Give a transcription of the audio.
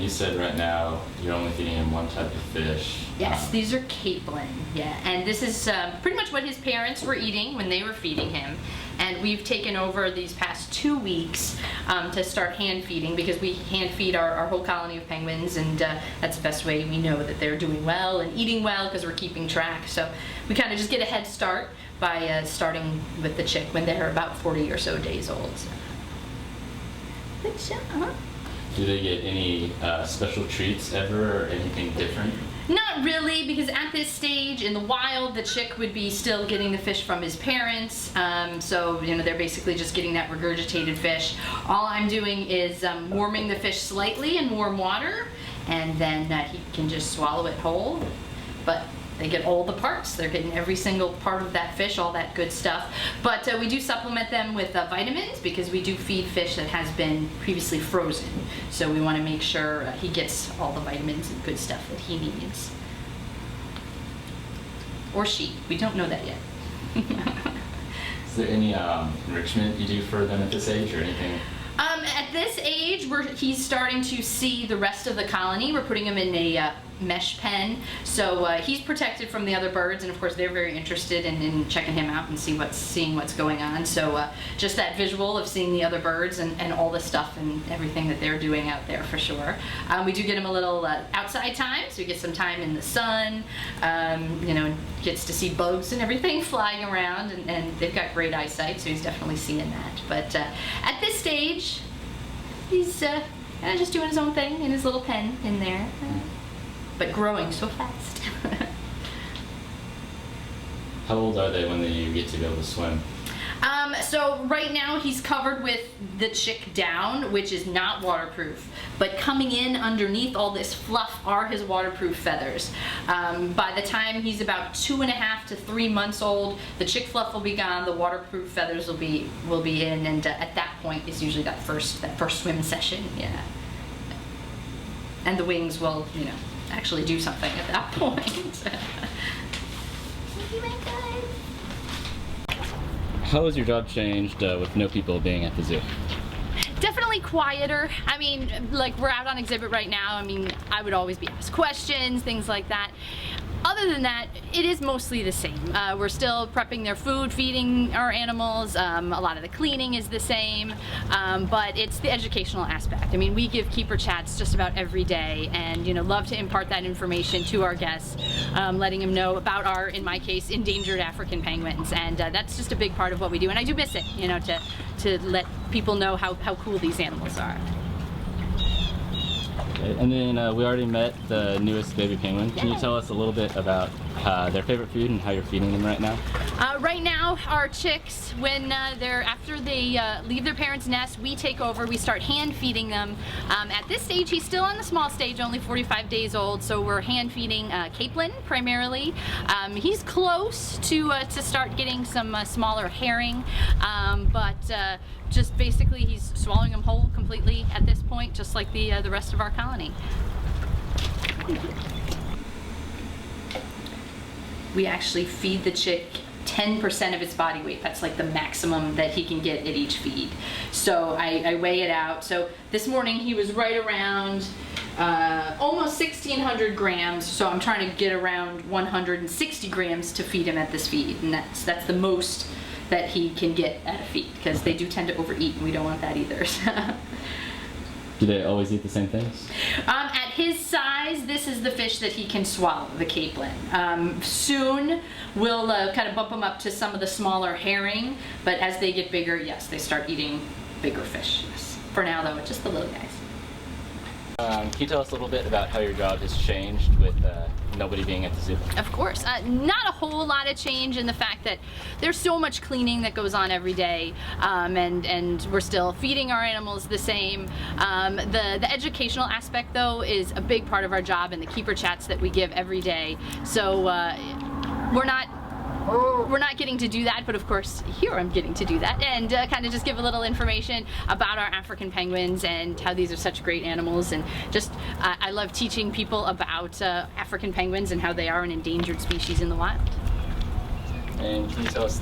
then you said right now you're only feeding him one type of fish. Yes, these are capelin, yeah. And this is pretty much what his parents were eating when they were feeding him. And we've taken over these past 2 weeks to start hand feeding, because we hand feed our whole colony of penguins, and that's the best way we know that they're doing well and eating well, because we're keeping track. So we kind of just get a head start by starting with the chick when they're about 40 or so days old. So. Good job. Do they get any special treats ever, or anything different? Not really, because at this stage in the wild, the chick would be still getting the fish from his parents. So, you know, they're basically just getting that regurgitated fish. All I'm doing is warming the fish slightly in warm water, and then he can just swallow it whole. But they get all the parts. They're getting every single part of that fish, all that good stuff. But we do supplement them with vitamins, because we do feed fish that has been previously frozen. So we want to make sure he gets all the vitamins and good stuff that he needs. Or she. We don't know that yet. Is there any enrichment you do for them at this age, or anything? At this age, he's starting to see the rest of the colony. We're putting him in a mesh pen, so he's protected from the other birds, and of course they're very interested in checking him out and seeing what's going on. So just that visual of seeing the other birds and all the stuff and everything that they're doing out there, for sure. We do get him a little outside time, so he gets some time in the sun, you know, and gets to see bugs and everything flying around, and they've got great eyesight, so he's definitely seeing that. But at this stage, he's kind of just doing his own thing in his little pen in there. But growing so fast. How old are they when you get to be able to swim? So right now he's covered with the chick down, which is not waterproof. But coming in underneath all this fluff are his waterproof feathers. By the time he's about 2.5 to 3 months old, the chick fluff will be gone, the waterproof feathers will be in, and at that point is usually that first swim session, yeah. And the wings will, you know, actually do something at that point. How has your job changed with no people being at the zoo? Definitely quieter. I mean, like, we're out on exhibit right now. I mean, I would always be asked questions, things like that. Other than that, it is mostly the same. We're still prepping their food, feeding our animals. A lot of the cleaning is the same, but it's the educational aspect. I mean, we give keeper chats just about every day, and, you know, love to impart that information to our guests, letting them know about our, in my case, endangered African penguins, and that's just a big part of what we do. And I do miss it, you know, to let people know how cool these animals are. And then we already met the newest baby penguin. Can you tell us a little bit about their favorite food and how you're feeding them right now? Right now, our chicks, when after they leave their parents' nest, we take over, we start hand feeding them. At this stage, he's still on the small stage, only 45 days old, so we're hand feeding capelin primarily. He's close to start getting some smaller herring, but just basically he's swallowing them whole completely at this point, just like the rest of our colony. We actually feed the chick 10% of its body weight. That's like the maximum that he can get at each feed. So I weigh it out. So this morning he was right around almost 1,600 grams. So I'm trying to get around 160 grams to feed him at this feed, and that's the most that he can get at a feed, because they do tend to overeat, and we don't want that either. Do they always eat the same things? At his size, this is the fish that he can swallow, the capelin. Soon, we'll kind of bump him up to some of the smaller herring, but as they get bigger, yes, they start eating bigger fish. Yes. For now, though, it's just the little guys. Can you tell us a little bit about how your job has changed with nobody being at the zoo? Of course. Not a whole lot of change in the fact that there's so much cleaning that goes on every day, and we're still feeding our animals the same. The educational aspect, though, is a big part of our job, and the keeper chats that we give every day. So we're not getting to do that, but of course here I'm getting to do that, and kind of just give a little information about our African penguins and how these are such great animals, and just I love teaching people about African penguins and how they are an endangered species in the wild. And can you tell us